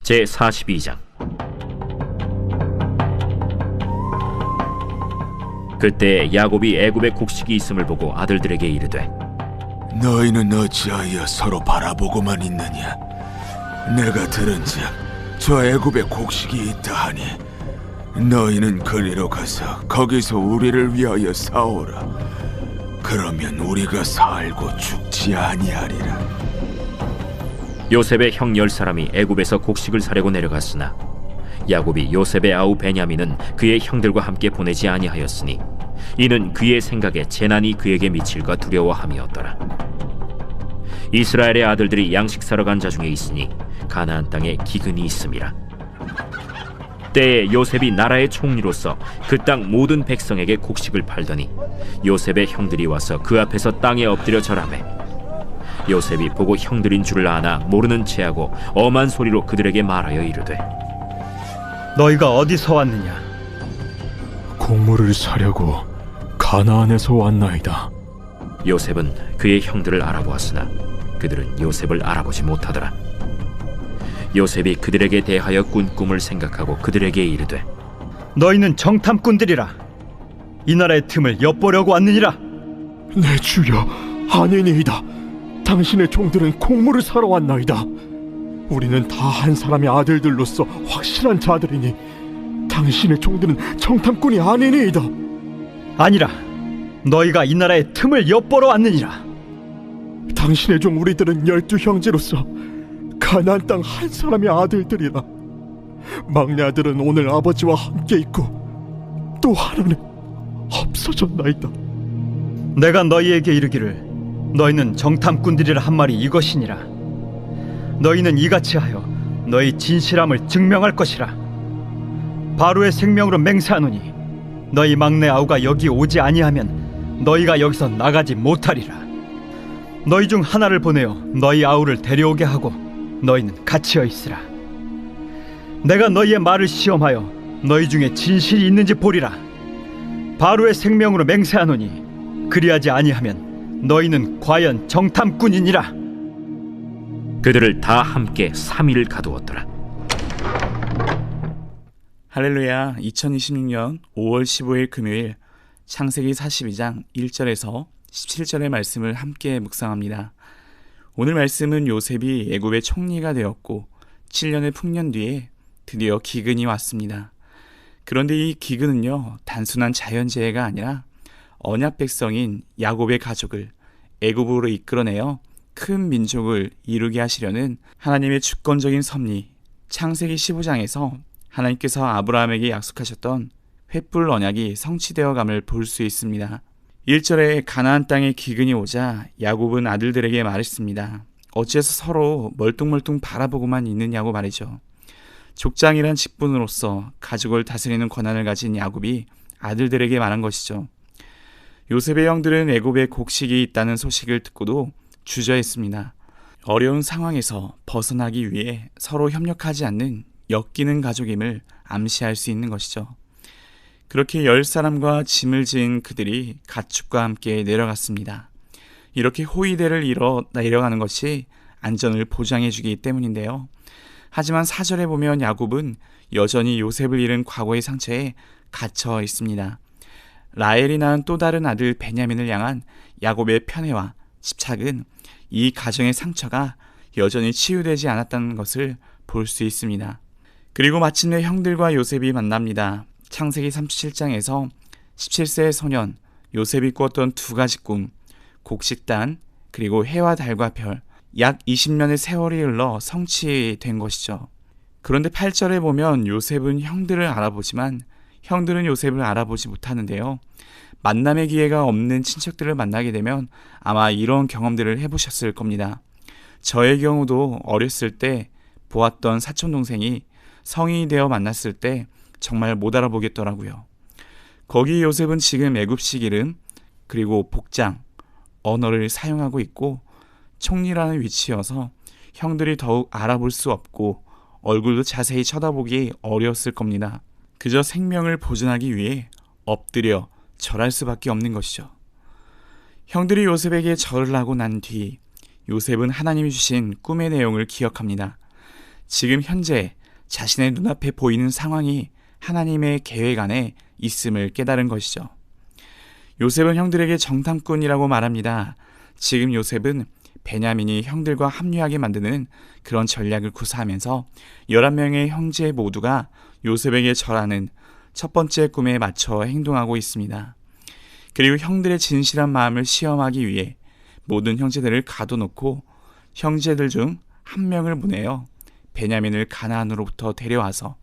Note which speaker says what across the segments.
Speaker 1: 제42장. 그때 야곱이 애굽에 곡식이 있음을 보고 아들들에게 이르되,
Speaker 2: 너희는 어찌하여 서로 바라보고만 있느냐? 내가 들은즉 저 애굽에 곡식이 있다 하니 너희는 그리로 가서 거기서 우리를 위하여 사오라. 그러면 우리가 살고 죽지 아니하리라.
Speaker 1: 요셉의 형 10사람이 애굽에서 곡식을 사려고 내려갔으나 야곱이 요셉의 아우 베냐민은 그의 형들과 함께 보내지 아니하였으니 이는 그의 생각에 재난이 그에게 미칠까 두려워함이었더라. 이스라엘의 아들들이 양식 사러 간 자 중에 있으니 가나안 땅에 기근이 있음이라. 때에 요셉이 나라의 총리로서 그 땅 모든 백성에게 곡식을 팔더니 요셉의 형들이 와서 그 앞에서 땅에 엎드려 절하매, 요셉이 보고 형들인 줄을 아나 모르는 체하고 엄한 소리로 그들에게 말하여 이르되,
Speaker 3: 너희가 어디서 왔느냐?
Speaker 2: 곡물을 사려고 가나안에서 왔나이다.
Speaker 1: 요셉은 그의 형들을 알아보았으나 그들은 요셉을 알아보지 못하더라. 요셉이 그들에게 대하여 꾼 꿈을 생각하고 그들에게 이르되,
Speaker 3: 너희는 정탐꾼들이라. 이 나라의 틈을 엿보려고 왔느니라.
Speaker 2: 내 주여, 아니니이다. 당신의 종들은 곡물을 사러 왔나이다. 우리는 다 한 사람의 아들들로서 확실한 자들이니 당신의 종들은 정탐꾼이 아니니이다.
Speaker 3: 아니라 너희가 이 나라의 틈을 엿보러 왔느니라.
Speaker 2: 당신의 종 우리들은 12형제로서 가나안 땅 한 사람의 아들들이라. 막내 아들은 오늘 아버지와 함께 있고 또 하나는 없어졌나이다.
Speaker 3: 내가 너희에게 이르기를 너희는 정탐꾼들이라 한 말이 이것이니라. 너희는 이같이 하여 너희 진실함을 증명할 것이라. 바로의 생명으로 맹세하노니 너희 막내 아우가 여기 오지 아니하면 너희가 여기서 나가지 못하리라. 너희 중 하나를 보내어 너희 아우를 데려오게 하고 너희는 갇혀 있으라. 내가 너희의 말을 시험하여 너희 중에 진실이 있는지 보리라. 바로의 생명으로 맹세하노니 그리하지 아니하면 너희는 과연 정탐꾼이니라.
Speaker 1: 그들을 다 함께 3일을 가두었더라.
Speaker 4: 할렐루야. 2026년 5월 15일 금요일 창세기 42장 1절에서 17절의 말씀을 함께 묵상합니다. 오늘 말씀은 요셉이 애굽의 총리가 되었고 7년의 풍년 뒤에 드디어 기근이 왔습니다. 그런데 이 기근은요, 단순한 자연재해가 아니라 언약 백성인 야곱의 가족을 애굽으로 이끌어내어 큰 민족을 이루게 하시려는 하나님의 주권적인 섭리, 창세기 15장에서 하나님께서 아브라함에게 약속하셨던 횃불 언약이 성취되어감을 볼 수 있습니다. 1절에 가나안 땅에 기근이 오자 야곱은 아들들에게 말했습니다. 어찌해서 서로 멀뚱멀뚱 바라보고만 있느냐고 말이죠. 족장이란 직분으로서 가족을 다스리는 권한을 가진 야곱이 아들들에게 말한 것이죠. 요셉의 형들은 애굽에 곡식이 있다는 소식을 듣고도 주저했습니다. 어려운 상황에서 벗어나기 위해 서로 협력하지 않는 엮이는 가족임을 암시할 수 있는 것이죠. 그렇게 10사람과 짐을 지은 그들이 가축과 함께 내려갔습니다. 이렇게 호위대를 이뤄 내려가는 것이 안전을 보장해주기 때문인데요. 하지만 4절에 보면 야곱은 여전히 요셉을 잃은 과거의 상처에 갇혀 있습니다. 라헬이 낳은 또 다른 아들 베냐민을 향한 야곱의 편애와 집착은 이 가정의 상처가 여전히 치유되지 않았다는 것을 볼 수 있습니다. 그리고 마침내 형들과 요셉이 만납니다. 창세기 37장에서 17세의 소년 요셉이 꾸었던 두 가지 꿈, 곡식단 그리고 해와 달과 별, 약 20년의 세월이 흘러 성취된 것이죠. 그런데 8절에 보면 요셉은 형들을 알아보지만 형들은 요셉을 알아보지 못하는데요. 만남의 기회가 없는 친척들을 만나게 되면 아마 이런 경험들을 해보셨을 겁니다. 저의 경우도 어렸을 때 보았던 사촌동생이 성인이 되어 만났을 때 정말 못 알아보겠더라고요. 거기 요셉은 지금 애굽식 이름 그리고 복장, 언어를 사용하고 있고 총리라는 위치여서 형들이 더욱 알아볼 수 없고 얼굴도 자세히 쳐다보기 어려웠을 겁니다. 그저 생명을 보존하기 위해 엎드려 절할 수밖에 없는 것이죠. 형들이 요셉에게 절을 하고 난 뒤 요셉은 하나님이 주신 꿈의 내용을 기억합니다. 지금 현재 자신의 눈앞에 보이는 상황이 하나님의 계획 안에 있음을 깨달은 것이죠. 요셉은 형들에게 정탐꾼이라고 말합니다. 지금 요셉은 베냐민이 형들과 합류하게 만드는 그런 전략을 구사하면서 11명의 형제 모두가 요셉에게 절하는 첫 번째 꿈에 맞춰 행동하고 있습니다. 그리고 형들의 진실한 마음을 시험하기 위해 모든 형제들을 가둬놓고 형제들 중 한 명을 보내어 베냐민을 가나안으로부터 데려와서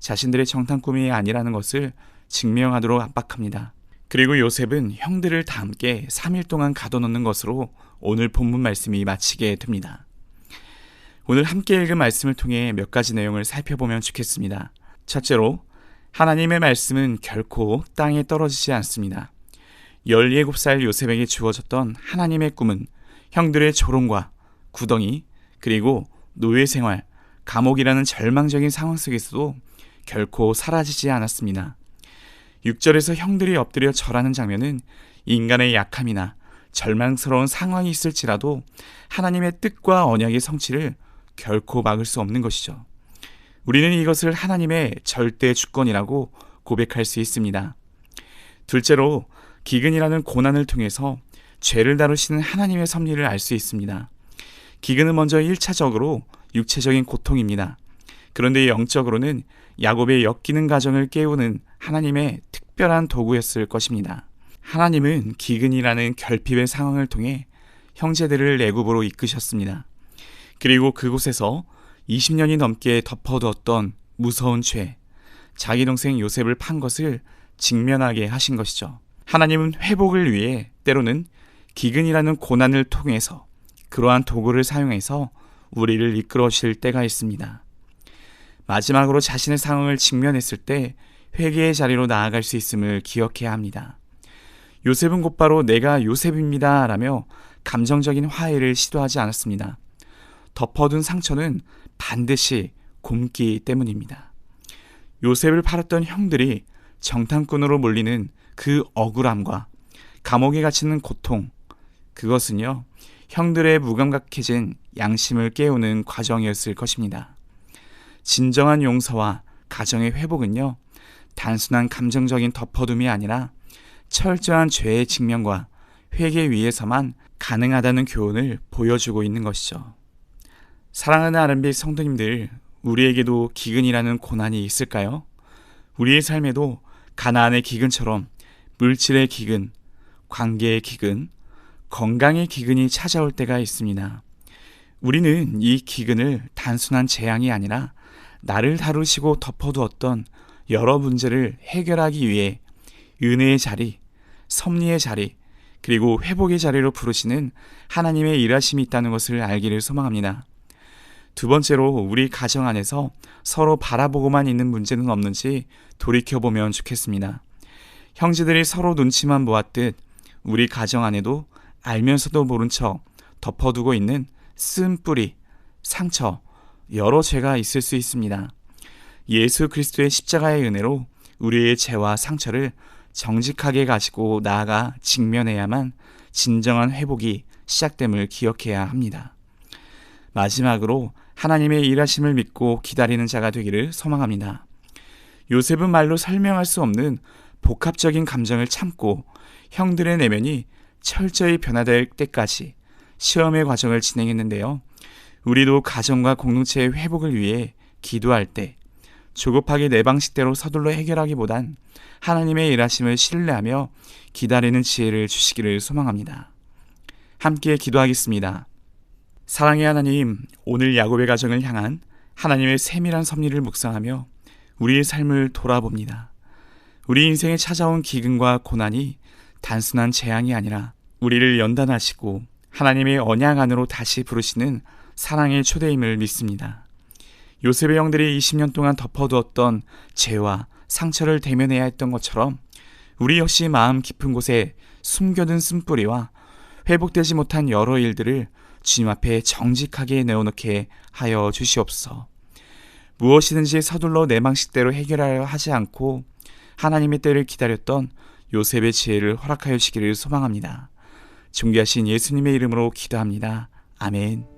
Speaker 4: 자신들의 정탐 꿈이 아니라는 것을 증명하도록 압박합니다. 그리고 요셉은 형들을 다 함께 3일 동안 가둬놓는 것으로 오늘 본문 말씀이 마치게 됩니다. 오늘 함께 읽은 말씀을 통해 몇 가지 내용을 살펴보면 좋겠습니다. 첫째로, 하나님의 말씀은 결코 땅에 떨어지지 않습니다. 17살 요셉에게 주어졌던 하나님의 꿈은 형들의 조롱과 구덩이, 그리고 노예 생활, 감옥이라는 절망적인 상황 속에서도 결코 사라지지 않았습니다. 6절에서 형들이 엎드려 절하는 장면은 인간의 약함이나 절망스러운 상황이 있을지라도 하나님의 뜻과 언약의 성취를 결코 막을 수 없는 것이죠. 우리는 이것을 하나님의 절대 주권이라고 고백할 수 있습니다. 둘째로, 기근이라는 고난을 통해서 죄를 다루시는 하나님의 섭리를 알 수 있습니다. 기근은 먼저 1차적으로 육체적인 고통입니다. 그런데 영적으로는 야곱의 엮이는 가정을 깨우는 하나님의 특별한 도구였을 것입니다. 하나님은 기근이라는 결핍의 상황을 통해 형제들을 애굽으로 이끄셨습니다. 그리고 그곳에서 20년이 넘게 덮어두었던 무서운 죄, 자기 동생 요셉을 판 것을 직면하게 하신 것이죠. 하나님은 회복을 위해 때로는 기근이라는 고난을 통해서 그러한 도구를 사용해서 우리를 이끌어실 때가 있습니다. 마지막으로 자신의 상황을 직면했을 때 회개의 자리로 나아갈 수 있음을 기억해야 합니다. 요셉은 곧바로 내가 요셉입니다 라며 감정적인 화해를 시도하지 않았습니다. 덮어둔 상처는 반드시 곪기 때문입니다. 요셉을 팔았던 형들이 정탐꾼으로 몰리는 그 억울함과 감옥에 갇히는 고통, 그것은요, 형들의 무감각해진 양심을 깨우는 과정이었을 것입니다. 진정한 용서와 가정의 회복은요, 단순한 감정적인 덮어둠이 아니라 철저한 죄의 직면과 회개 위에서만 가능하다는 교훈을 보여주고 있는 것이죠. 사랑하는 아름비 성도님들, 우리에게도 기근이라는 고난이 있을까요? 우리의 삶에도 가나안의 기근처럼 물질의 기근, 관계의 기근, 건강의 기근이 찾아올 때가 있습니다. 우리는 이 기근을 단순한 재앙이 아니라 나를 다루시고 덮어두었던 여러 문제를 해결하기 위해 은혜의 자리, 섭리의 자리, 그리고 회복의 자리로 부르시는 하나님의 일하심이 있다는 것을 알기를 소망합니다. 두 번째로, 우리 가정 안에서 서로 바라보고만 있는 문제는 없는지 돌이켜보면 좋겠습니다. 형제들이 서로 눈치만 보았듯 우리 가정 안에도 알면서도 모른 척 덮어두고 있는 쓴뿌리, 상처, 여러 죄가 있을 수 있습니다. 예수 그리스도의 십자가의 은혜로 우리의 죄와 상처를 정직하게 가지고 나아가 직면해야만 진정한 회복이 시작됨을 기억해야 합니다. 마지막으로 하나님의 일하심을 믿고 기다리는 자가 되기를 소망합니다. 요셉은 말로 설명할 수 없는 복합적인 감정을 참고 형들의 내면이 철저히 변화될 때까지 시험의 과정을 진행했는데요. 우리도 가정과 공동체의 회복을 위해 기도할 때 조급하게 내 방식대로 서둘러 해결하기보단 하나님의 일하심을 신뢰하며 기다리는 지혜를 주시기를 소망합니다. 함께 기도하겠습니다. 사랑의 하나님, 오늘 야곱의 가정을 향한 하나님의 세밀한 섭리를 묵상하며 우리의 삶을 돌아봅니다. 우리 인생에 찾아온 기근과 고난이 단순한 재앙이 아니라 우리를 연단하시고 하나님의 언약 안으로 다시 부르시는 사랑의 초대임을 믿습니다. 요셉의 형들이 20년 동안 덮어두었던 죄와 상처를 대면해야 했던 것처럼 우리 역시 마음 깊은 곳에 숨겨둔 쓴뿌리와 회복되지 못한 여러 일들을 주님 앞에 정직하게 내어놓게 하여 주시옵소서. 무엇이든지 서둘러 내 방식대로 해결하려 하지 않고 하나님의 때를 기다렸던 요셉의 지혜를 허락하여 주시기를 소망합니다. 존귀하신 예수님의 이름으로 기도합니다. 아멘.